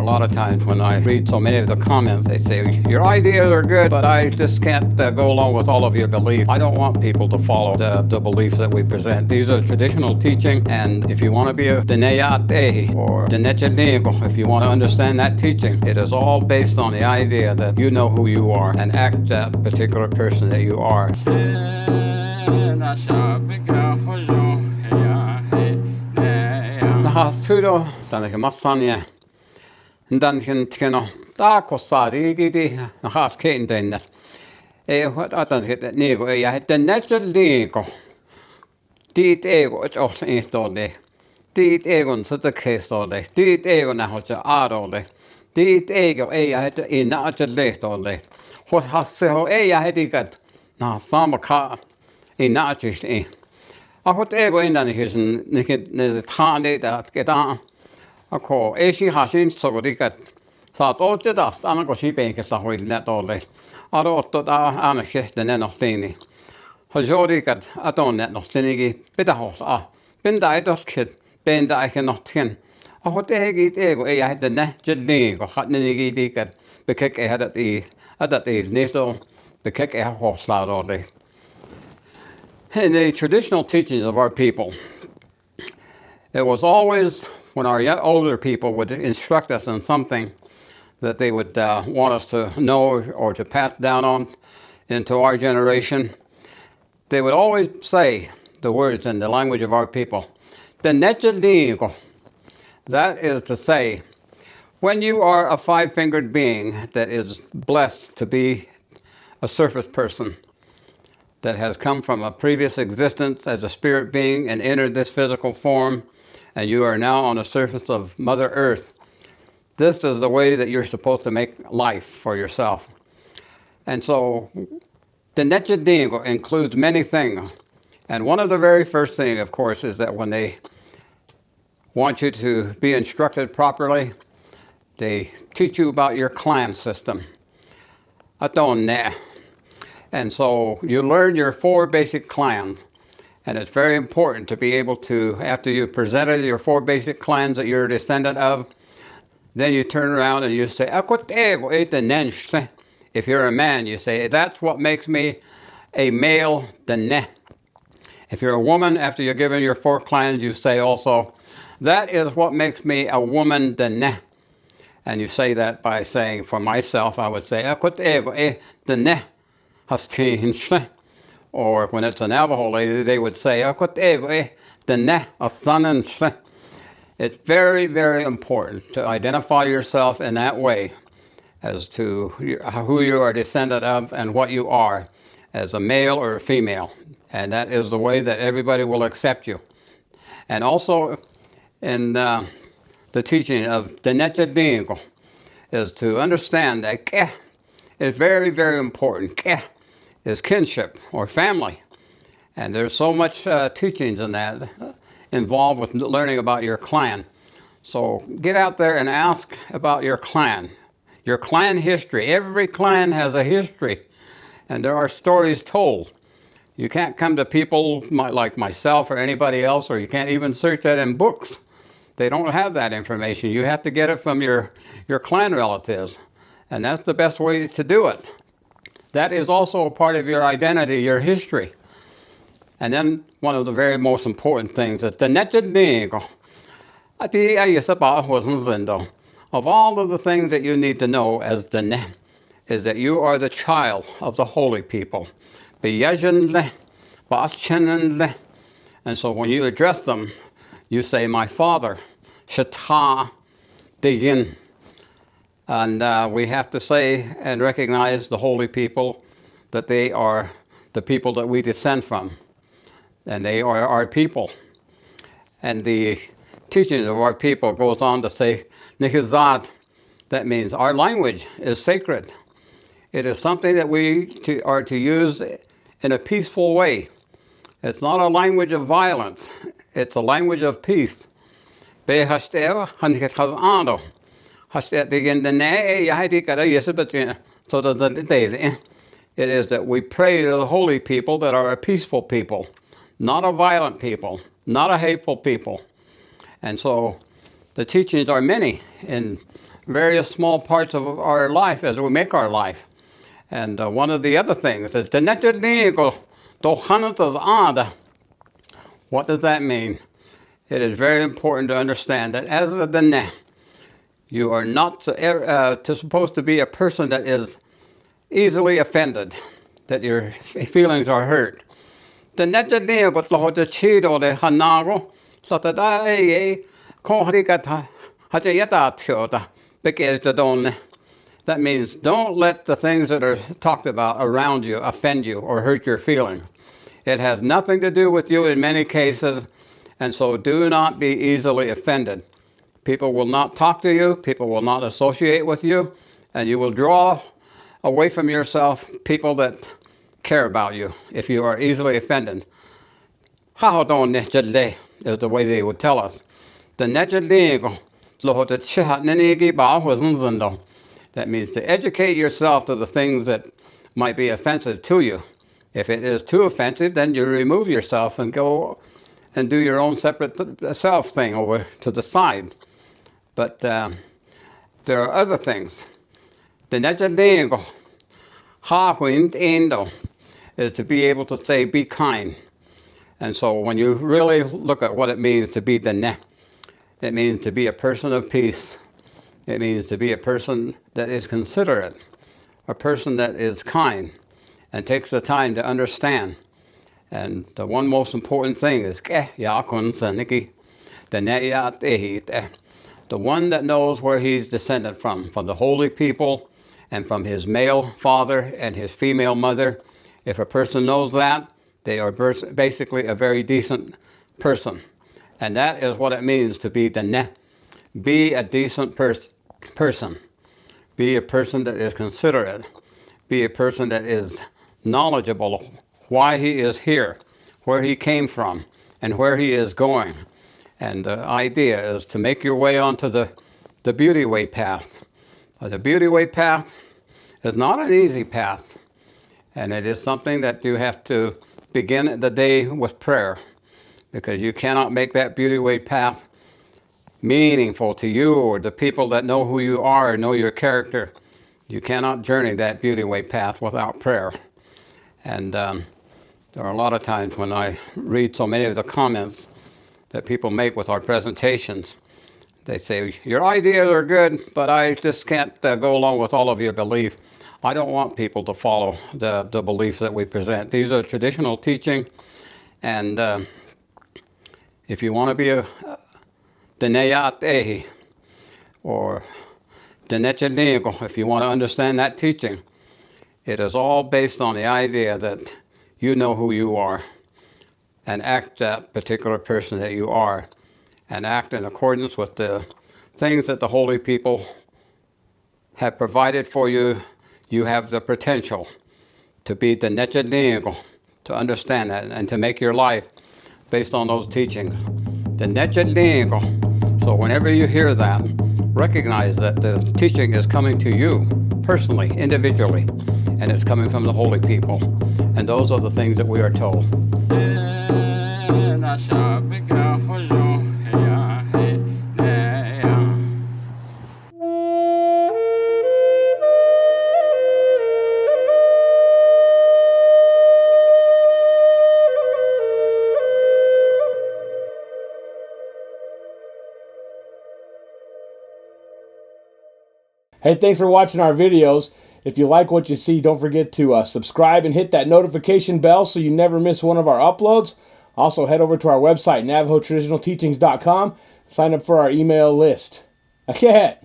A lot of times when I read so many of the comments, they say, your ideas are good, but I just can't go along with all of your beliefs. I don't want people to follow the beliefs that we present. These are traditional teaching, and if you want to be a Deneyate or Denechanigo, if you want to understand that teaching, it is all based on the idea that you know who you are and act that particular person that you are. Nahasudo, Danakamasanya, Duncan Tino, Dakosadi, Nahas Kate Dennis. What I don't hit that nego, I had the natural nego. Dit ego, it's also in story. Dit ego, so the case all day. Dit ego, now what's the art all day. Dit ego, I had in natural late all day. What has so I had it got. Now, some car in natural. I put ego in on his the tiny that get on. I call she has in so they got. Så att åt det dast, annars går skipänken så höjden det dåligt. Och då åt det annars skiften är något stenig. Och så rikat att hon är något stenig bita hos. Ben där är det kid, ben där är något hen. Och det är gitt ego, jag hade nätjelig och hade ni rikat. Bekek jag hade det att det är nästa. Bekek jag hos la dåligt. In the traditional teachings of our people, it was always when our older people would instruct us in something that they would want us to know or to pass down on into our generation, they would always say the words in the language of our people. That is to say, when you are a five-fingered being that is blessed to be a surface person, that has come from a previous existence as a spirit being and entered this physical form, and you are now on the surface of Mother Earth, this is the way that you're supposed to make life for yourself. And so, the Nechadingo includes many things. And one of the very first things, of course, is that when they want you to be instructed properly, they teach you about your clan system. And so, you learn your four basic clans. And it's very important to be able to, after you've presented your four basic clans that you're a descendant of, then you turn around and you say, if you're a man, you say, that's what makes me a male. If you're a woman, after you're given your four clans, you say also, that is what makes me a woman. And you say that by saying, for myself, I would say, or when it's a Navajo lady, they would say, it's very, very important to identify yourself in that way as to who you are descendant of and what you are as a male or a female. And that is the way that everybody will accept you. And also in the teaching of Denechadingo is to understand that Ke is very, very important. Ke is kinship or family. And there's so much teachings in that involved with learning about your clan. So get out there and ask about your clan history. Every clan has a history, and there are stories told. You can't come to people like myself or anybody else, or you can't even search that in books. They don't have that information. You have to get it from your clan relatives, and that's the best way to do it. That is also a part of your identity, your history. And then one of the very most important things is the Nechadingo. Of all of the things that you need to know as the Ne, is that you are the child of the holy people. And so when you address them, you say, my father, Shata Digin. And we have to say and recognize the holy people, that they are the people that we descend from. And they are our people. And the teaching of our people goes on to say, Nikizad, that means our language is sacred. It is something that we are to use in a peaceful way. It's not a language of violence. It's a language of peace. It is that we pray to the holy people that are a peaceful people, not a violent people, not a hateful people. And so the teachings are many in various small parts of our life as we make our life. And one of the other things is what does that mean? It is very important to understand that as a dene, you are not supposed to be a person that is easily offended, that your feelings are hurt. The netadeo got the chido de hanago, so that I kohrikata hajayata tioda, because the don. That means don't let the things that are talked about around you offend you or hurt your feelings. It has nothing to do with you in many cases, and so do not be easily offended. People will not talk to you, people will not associate with you, and you will draw away from yourself people that care about you if you are easily offended. Is the way they would tell us. That means to educate yourself to the things that might be offensive to you. If it is too offensive, then you remove yourself and go and do your own separate self thing over to the side. But there are other things. The is to be able to say, be kind. And so when you really look at what it means to be dene, it means to be a person of peace. It means to be a person that is considerate, a person that is kind and takes the time to understand. And the one most important thing is the one that knows where he's descended from the holy people and from his male father and his female mother. If a person knows that, they are basically a very decent person. And that is what it means to be dene. Be a decent person. Be a person that is considerate. Be a person that is knowledgeable why he is here, where he came from, and where he is going. And the idea is to make your way onto the beauty way path. The beauty way path is not an easy path. And it is something that you have to begin the day with prayer, because you cannot make that beauty way path meaningful to you or the people that know who you are and know your character. You cannot journey that beauty way path without prayer. And there are a lot of times when I read so many of the comments that people make with our presentations. They say, your ideas are good, but I just can't go along with all of your belief. I don't want people to follow the beliefs that we present. These are traditional teaching, and if you want to be a Deneyat or Denechanigo, if you want to understand that teaching, it is all based on the idea that you know who you are and act that particular person that you are and act in accordance with the things that the holy people have provided for you. You have the potential to be the Nechanigo, to understand that and to make your life based on those teachings. The Nechanigo. So whenever you hear that, recognize that the teaching is coming to you personally, individually, and it's coming from the holy people. And those are the things that we are told. Hey, thanks for watching our videos. If you like what you see, don't forget to subscribe and hit that notification bell so you never miss one of our uploads. Also, head over to our website, NavajoTraditionalTeachings.com. Sign up for our email list. Okay.